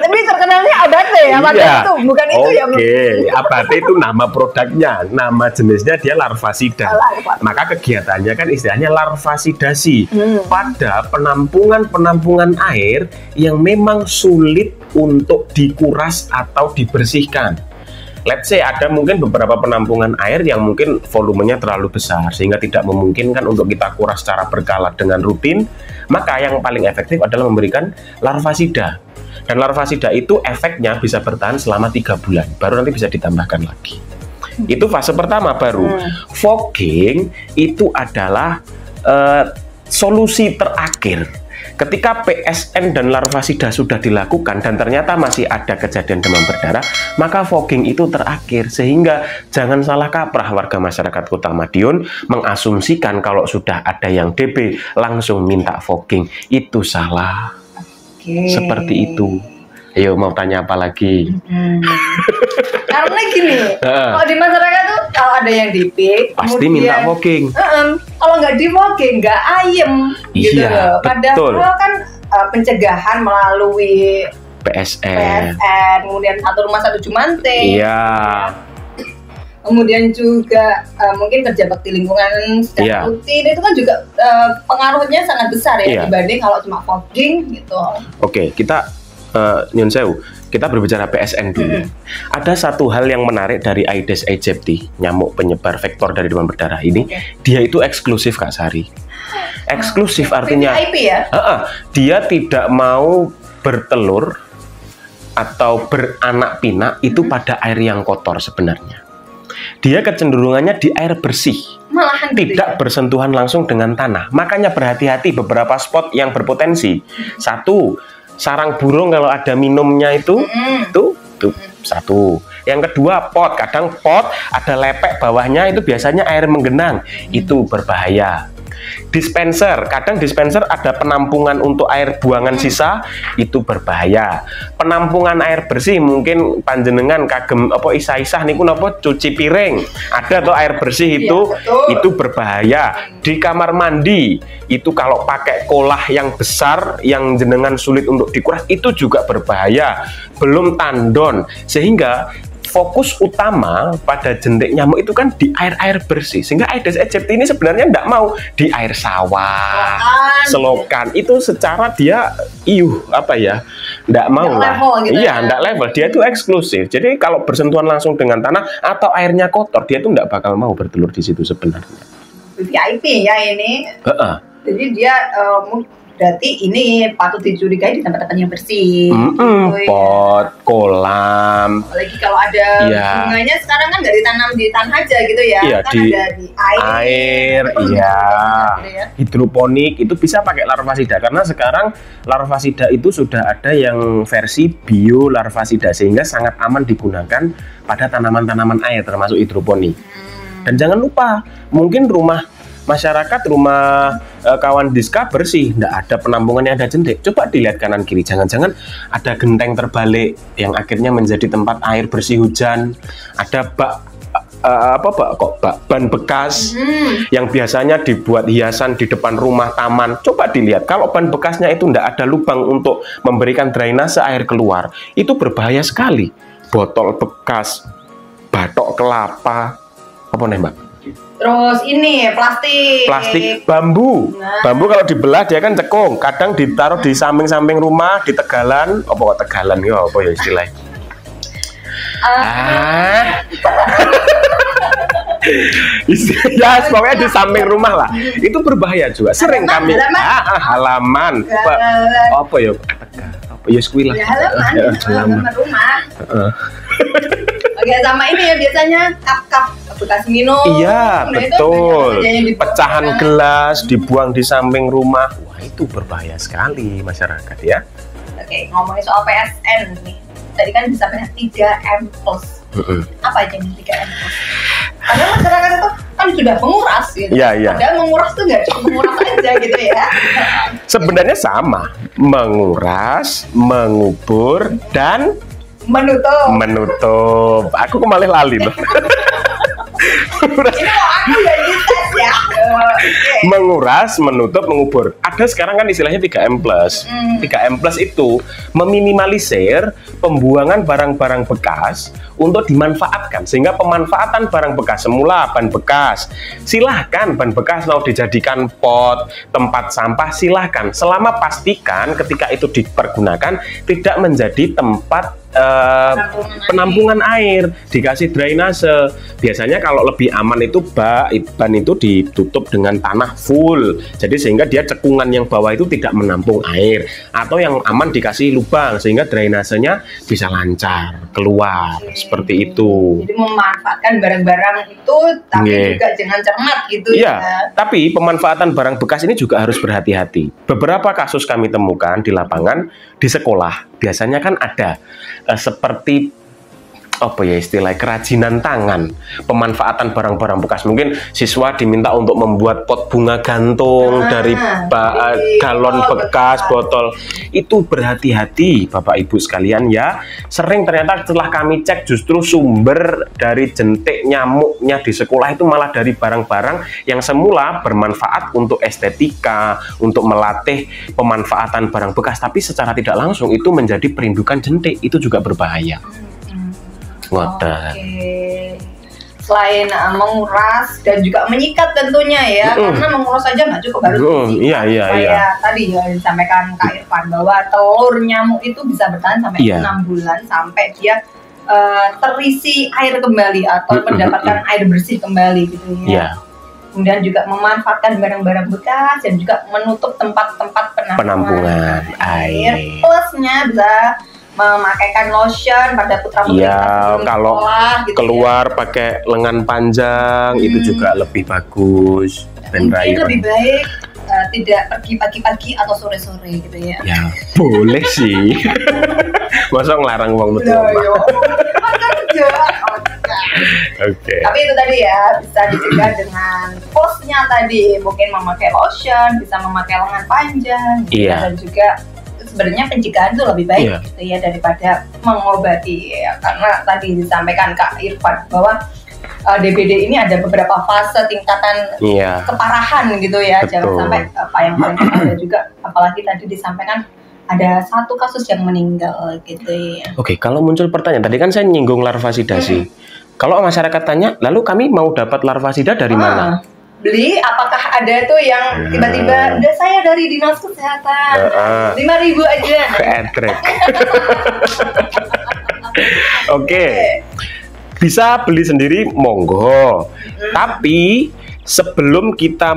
Tapi terkenalnya Abate ya, Abate itu bukan itu ya. Oke, Abate itu nama produknya, nama jenisnya dia larvasida. Maka kegiatannya kan istilahnya larvasidasi pada penampungan air yang memang sulit untuk dikuras atau dibersihkan. Let's say ada mungkin beberapa penampungan air yang mungkin volumenya terlalu besar sehingga tidak memungkinkan untuk kita kuras secara berkala dengan rutin, maka yang paling efektif adalah memberikan larvasida. Dan larvasida itu efeknya bisa bertahan selama 3 bulan, baru nanti bisa ditambahkan lagi. Itu fase pertama baru. Fogging itu adalah solusi terakhir. Ketika PSN dan larvasida sudah dilakukan dan ternyata masih ada kejadian demam berdarah, maka fogging itu terakhir. Sehingga jangan salah kaprah warga masyarakat Kota Madiun mengasumsikan kalau sudah ada yang DB langsung minta fogging. Itu salah. Seperti itu. Ayo, mau tanya apa lagi? Karena gini, kalau di masyarakat tuh kalau ada yang DB pasti minta fogging. Kalau nggak di fogging nggak ayem gitu loh. Padahal kan pencegahan melalui PSN, kemudian satu rumah satu Jumante. Iya. Kemudian juga mungkin kerja bakti lingkungan secara rutin itu kan juga pengaruhnya sangat besar ya dibanding kalau cuma fogging gitu. Oke, kita Nyun Sewu, kita berbicara PSN dulu. Ada satu hal yang menarik dari Aedes aegypti, nyamuk penyebar vektor dari demam berdarah ini, dia itu eksklusif Kak Sari. Eksklusif artinya dia tidak mau bertelur atau beranak pinak itu pada air yang kotor sebenarnya. Dia kecenderungannya di air bersih, malahan tidak bersentuhan langsung dengan tanah. Makanya berhati-hati beberapa spot yang berpotensi. Satu, sarang burung kalau ada minumnya itu satu. Yang kedua, pot. Kadang pot ada lepek bawahnya itu biasanya air menggenang, itu berbahaya. Dispenser, kadang dispenser ada penampungan untuk air buangan sisa, itu berbahaya. Penampungan air bersih, mungkin panjenengan kagem apa isah-isah niku napa cuci piring, ada tuh air bersih itu berbahaya. Di kamar mandi itu kalau pakai kolah yang besar yang jenengan sulit untuk dikuras itu juga berbahaya. Belum tandon, sehingga fokus utama pada jentik nyamuk itu kan di air-air bersih. Sehingga Aedes aegypti ini sebenarnya tidak mau di air sawah, selokan. Itu secara dia tidak mau lah. Gitu tidak level. Dia itu eksklusif. Jadi kalau bersentuhan langsung dengan tanah atau airnya kotor, dia itu tidak bakal mau bertelur di situ sebenarnya. VIP ya ini. Jadi dia berarti ini patut dicurigai di tempat-tempat yang bersih. Pot, kolam. Apalagi kalau ada bunganya sekarang kan nggak ditanam di tanah aja gitu ya. Iya, kan ada di air. Iya. Hidroponik itu bisa pakai larvasida karena sekarang larvasida itu sudah ada yang versi bio larvasida sehingga sangat aman digunakan pada tanaman-tanaman air termasuk hidroponik. Dan jangan lupa, mungkin rumah masyarakat, rumah kawan Diska bersih, tidak ada penampungan yang ada jentik. Coba dilihat kanan kiri, jangan-jangan ada genteng terbalik yang akhirnya menjadi tempat air bersih hujan. Ada ban bekas yang biasanya dibuat hiasan di depan rumah taman. Coba dilihat, kalau ban bekasnya itu tidak ada lubang untuk memberikan drainase air keluar, itu berbahaya sekali. Botol bekas, batok kelapa, apa nih Mbak? Terus ini plastik, bambu. Bambu kalau dibelah dia kan cekung. Kadang ditaruh di samping-samping rumah, di tegalan. Apa kok tegalan ya? Apa ya istilahnya? Ya, pokoknya di samping rumah lah. Itu berbahaya juga. Sering kami halaman. Apa ya? Apa ya sekuilah? Halaman rumah. Oke, sama ini ya biasanya kap-kap bekas minum. Iya, betul. Pecahan gelas dibuang di samping rumah. Wah, itu berbahaya sekali masyarakat ya. Oke, ngomongin soal PSN nih. Tadi kan disampaikan 3M+. Apa aja nih 3M+? Karena masyarakat itu kan sudah menguras gitu. Iya. Padahal menguras tuh nggak cuma menguras aja gitu ya. Sebenarnya sama. Menguras, mengubur, dan menutup. Aku kembali lali loh. Ini mau aku ya dites ya. Menguras, menutup, mengubur. Ada sekarang kan istilahnya 3M+. 3M+ itu meminimalisir pembuangan barang-barang bekas untuk dimanfaatkan. Sehingga pemanfaatan barang bekas, semula ban bekas, silahkan ban bekas mau dijadikan pot, tempat sampah, silahkan. Selama pastikan ketika itu dipergunakan tidak menjadi tempat penampungan air, dikasih drainase. Biasanya kalau lebih aman itu ban itu ditutup dengan tanah full, jadi sehingga dia cekungan yang bawah itu tidak menampung air, atau yang aman dikasih lubang sehingga drainasenya bisa lancar keluar. Seperti itu. Jadi memanfaatkan barang-barang itu tapi juga jangan cermat gitu ya. Tapi pemanfaatan barang bekas ini juga harus berhati-hati. Beberapa kasus kami temukan di lapangan, di sekolah biasanya kan ada seperti apa ya istilah kerajinan tangan, pemanfaatan barang-barang bekas. Mungkin siswa diminta untuk membuat pot bunga gantung dari galon bekas, botol. Itu berhati-hati Bapak Ibu sekalian ya. Sering ternyata setelah kami cek justru sumber dari jentik nyamuknya di sekolah itu malah dari barang-barang yang semula bermanfaat untuk estetika, untuk melatih pemanfaatan barang bekas, tapi secara tidak langsung itu menjadi perindukan jentik. Itu juga berbahaya. Selain menguras dan juga menyikat tentunya ya, karena menguras saja nggak cukup, harus menyikat. Iya. Tadi ya disampaikan Kak Irfan bahwa telur nyamuk itu bisa bertahan sampai 6 bulan sampai dia terisi air kembali atau mendapatkan air bersih kembali gitu ya. Kemudian juga memanfaatkan barang-barang bekas dan juga menutup tempat-tempat penampungan air. Plusnya bisa memakaikan lotion pada putra-putri kalau gitu keluar pakai lengan panjang itu juga lebih bagus. Mungkin lebih baik tidak pergi pagi-pagi atau sore-sore gitu ya. Ya boleh sih. Masa ngelarang uang betul. Tapi itu tadi ya bisa dicegah dengan posnya tadi, mungkin memakai lotion, bisa memakai lengan panjang gitu, dan juga sebenarnya pencegahan itu lebih baik gitu ya daripada mengobati ya. Karena tadi disampaikan Kak Irfan bahwa DBD ini ada beberapa fase tingkatan keparahan gitu ya. Jangan sampai apa yang paling ada juga, apalagi tadi disampaikan ada satu kasus yang meninggal gitu ya. Oke, kalau muncul pertanyaan tadi kan saya nyinggung larvasidasi. Kalau masyarakat tanya, lalu kami mau dapat larvasida dari mana? Beli, apakah ada tuh yang tiba-tiba udah saya dari dinas kesehatan 5.000 aja keetrek. Oke. Bisa beli sendiri monggo, tapi sebelum kita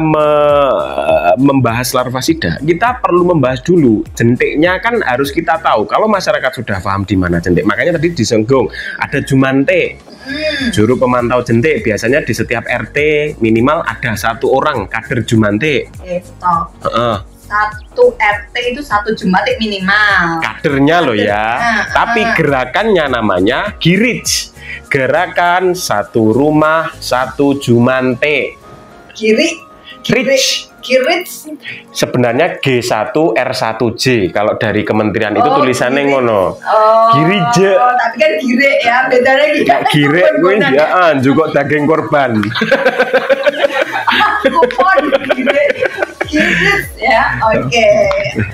membahas larvasida, kita perlu membahas dulu jentiknya. Kan harus kita tahu. Kalau masyarakat sudah paham di mana jentik, makanya tadi disinggung ada jumante, juru pemantau jentik. Biasanya di setiap RT minimal ada 1 orang kader jumante. Stop. Satu RT itu 1 jumante minimal. Kadernya loh ya. Tapi gerakannya namanya GIRIJ. Gerakan 1 rumah 1 jumante. GIRIJ sebenarnya G1R1J kalau dari kementerian itu tulisannya ngono. GIRIJ. Tapi kan gire ya, bedanya gire kuwi ya juga daging korban. Kupon gire. GIRIJ ya. Oke.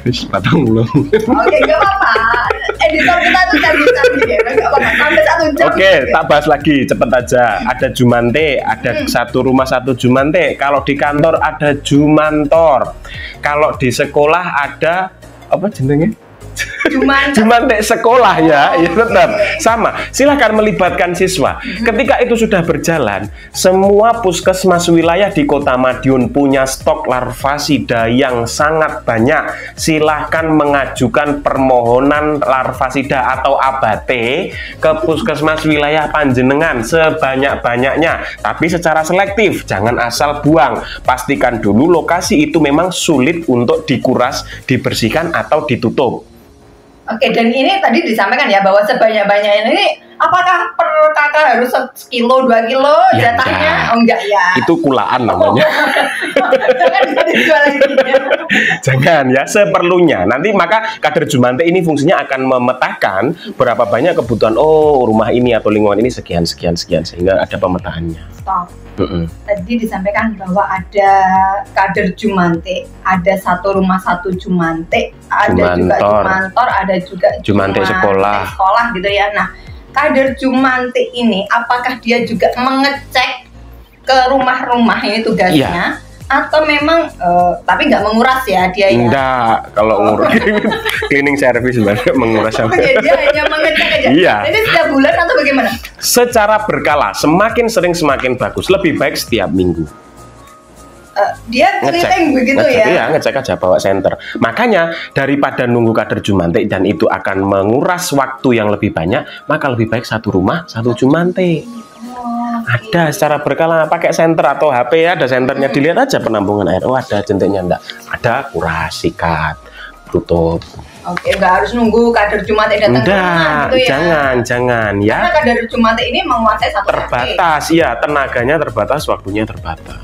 Wis patang belum. Oke, enggak apa-apa. Editor kita tuh canggih-canggih ya. Enggak apa-apa. Sampai 1 jam. Oke, tak bahas lagi, cepet aja. Ada jumante, ada 1 rumah 1 jumante. Kalau di kantor ada jumantor. Kalau di sekolah ada apa jenenge? Jumante sekolah ya, ya tetap sama. Silahkan melibatkan siswa. Ketika itu sudah berjalan, semua puskesmas wilayah di Kota Madiun punya stok larvasida yang sangat banyak. Silahkan mengajukan permohonan larvasida atau abate ke puskesmas wilayah panjenengan sebanyak-banyaknya. Tapi secara selektif, jangan asal buang. Pastikan dulu lokasi itu memang sulit untuk dikuras, dibersihkan atau ditutup. Oke, dan ini tadi disampaikan ya bahwa sebanyak-banyaknya ini apakah per kakak harus 1 kilo, 2 kilo ya, jatahnya? Oh enggak ya. Itu kulaan namanya. Jangan ya, seperlunya. Nanti maka kader jumante ini fungsinya akan memetakan berapa banyak kebutuhan rumah ini atau lingkungan ini sekian sehingga ada pemetaannya. Stop. Tadi disampaikan bahwa ada kader jumante, ada 1 rumah 1 jumante, ada juga jumantor, ada juga jumante sekolah gitu ya. Nah, kader jumante ini apakah dia juga mengecek ke rumah-rumah ini tugasnya? Iya. Atau memang tapi nggak menguras ya dia ya? Enggak, kalau nguras cleaning service sebenarnya menguras sampai dia hanya mengecek aja. Iya. Ini setiap bulan atau bagaimana? Secara berkala, semakin sering semakin bagus. Lebih baik setiap minggu. Dia keliling begitu ya? Iya, ngecek aja bawa senter. Makanya daripada nunggu kader jumante dan itu akan menguras waktu yang lebih banyak, maka lebih baik 1 rumah 1 jumante. Ada secara berkala, pakai senter atau HP ya, ada senternya, dilihat aja penampungan air. Oh ada jentiknya, enggak ada, kuras, sikat, tutup. Oke, nggak harus nunggu kader jumante datang ke rumah gitu ya? Jangan ya. Karena kader jumante ini menguasai 1 terbatas RT. Ya, tenaganya terbatas, waktunya terbatas.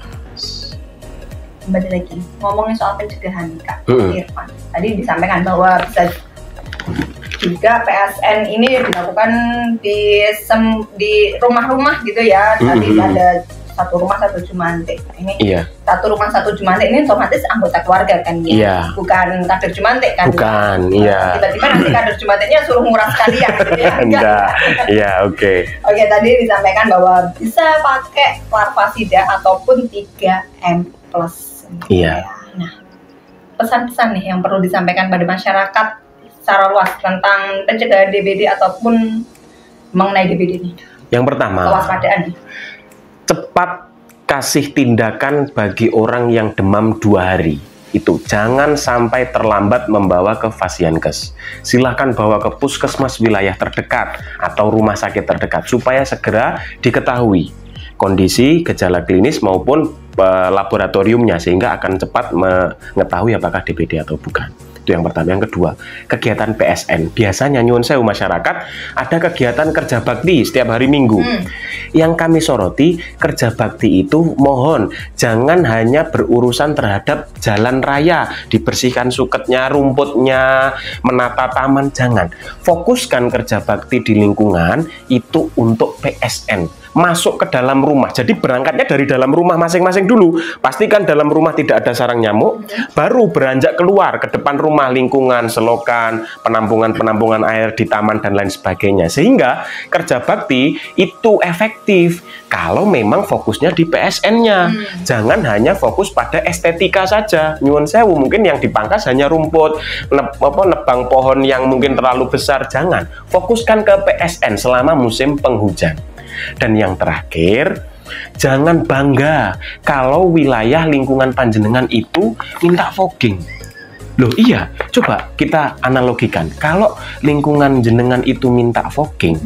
Kembali lagi ngomongin soal pencegahan Kak Irfan. Tadi disampaikan bahwa bisa juga PSN ini dilakukan di rumah-rumah gitu ya. Tadi ada 1 rumah 1 jumante. Ini 1 rumah 1 jumante ini otomatis anggota keluarga kan ya? Iya. Bukan kader jumante kan? Bukan, iya. Tiba-tiba nanti kader jumantenya suruh nguras kalian gitu ya? Enggak. Iya, oke. Oke, tadi disampaikan bahwa bisa pakai larvasida ataupun 3M+. Iya. Nah, pesan-pesan nih yang perlu disampaikan pada masyarakat secara luas tentang pencegahan DBD ataupun mengenai DBD ini. Yang pertama, kewaspadaan. Cepat kasih tindakan bagi orang yang demam 2 hari. Itu jangan sampai terlambat membawa ke Fasiankes. Silahkan bawa ke puskesmas wilayah terdekat atau rumah sakit terdekat supaya segera diketahui kondisi gejala klinis maupun laboratoriumnya sehingga akan cepat mengetahui apakah DBD atau bukan. Itu yang pertama. Yang kedua, kegiatan PSN. Biasanya nyuwun sewu masyarakat ada kegiatan kerja bakti setiap hari Minggu. Yang kami soroti, kerja bakti itu mohon jangan hanya berurusan terhadap jalan raya, dibersihkan suketnya, rumputnya, menata taman, jangan. Fokuskan kerja bakti di lingkungan itu untuk PSN. Masuk ke dalam rumah. Jadi berangkatnya dari dalam rumah masing-masing dulu. Pastikan dalam rumah tidak ada sarang nyamuk, baru beranjak keluar ke depan rumah, lingkungan, selokan, penampungan air di taman dan lain sebagainya. Sehingga kerja bakti itu efektif kalau memang fokusnya di PSN-nya. Jangan hanya fokus pada estetika saja. Nyuwun sewu, mungkin yang dipangkas hanya rumput, nebang pohon yang mungkin terlalu besar. Jangan. Fokuskan ke PSN selama musim penghujan. Dan yang terakhir, Jangan bangga kalau wilayah lingkungan panjenengan itu minta fogging. Loh iya, coba kita analogikan. Kalau lingkungan jenengan itu minta fogging,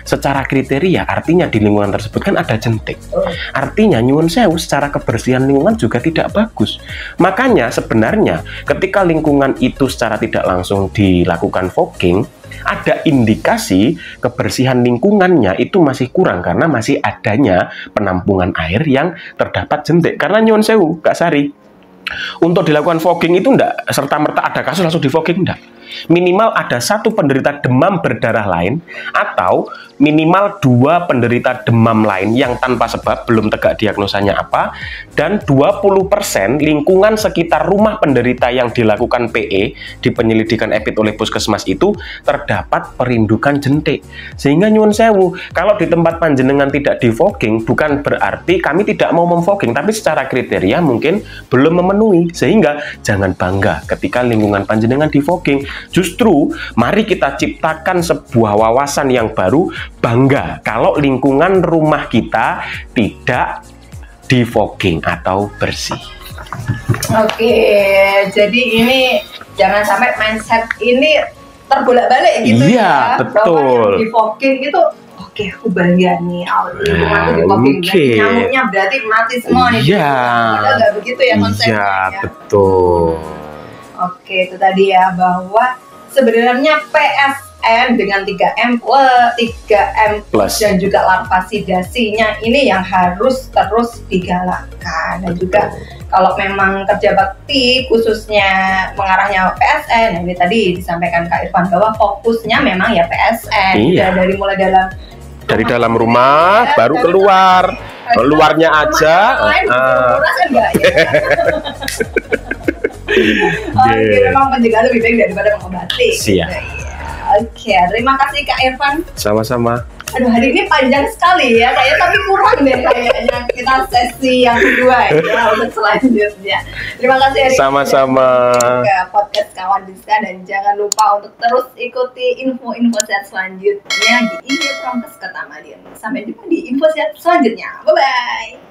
secara kriteria artinya di lingkungan tersebut kan ada jentik. Artinya nyuwun sewu secara kebersihan lingkungan juga tidak bagus. Makanya sebenarnya ketika lingkungan itu secara tidak langsung dilakukan fogging, ada indikasi kebersihan lingkungannya itu masih kurang karena masih adanya penampungan air yang terdapat jentik. Karena nyuwun sewu, Kak Sari, untuk dilakukan fogging itu enggak serta-merta ada kasus langsung di fogging, enggak. Minimal ada 1 penderita demam berdarah lain atau minimal 2 penderita demam lain yang tanpa sebab, belum tegak diagnosanya apa, dan 20% lingkungan sekitar rumah penderita yang dilakukan PE di penyelidikan EPID oleh puskesmas itu terdapat perindukan jentik. Sehingga nyuwun sewu, kalau di tempat panjenengan tidak di fogging bukan berarti kami tidak mau memfogging, tapi secara kriteria mungkin belum memenuhi. Sehingga jangan bangga ketika lingkungan panjenengan di fogging. Justru mari kita ciptakan sebuah wawasan yang baru, bangga kalau lingkungan rumah kita tidak di fogging atau bersih. Oke, jadi ini jangan sampai mindset ini terbolak-balik gitu. Iya, ya. betul. Bahwa yang di fogging itu oke, aku bangga nih, lingkungan aku di fogging. Berarti nyamuknya berarti mati semua nih. Iya. Padahal nggak begitu ya konsepnya. Iya, ya. betul. Oke, itu tadi ya, bahwa sebenarnya PSN dengan 3M plus dan juga larvasidasinya ini yang harus terus digalakkan. Dan juga kalau memang kerja bakti khususnya mengarahnya PSN, nah ini tadi disampaikan Kak Irfan bahwa fokusnya memang ya PSN. Iya. Dari mulai dari dalam rumah ya, baru keluar. Luarnya aja. Enggak ya. Oke, memang pencegahan lebih baik daripada mengobati. Siap. Gitu, ya. Oke, terima kasih Kak Irfan. Sama-sama. Aduh, hari ini panjang sekali ya, kayaknya, tapi kurang deh kayaknya kita sesi yang kedua ya untuk selanjutnya. Terima kasih Erik. Sama-sama. Ke podcast Kawan Diska, dan jangan lupa untuk terus ikuti info-info sehat selanjutnya di IG Promkes Kota Madiun. Sampai jumpa di info sehat selanjutnya. Bye bye.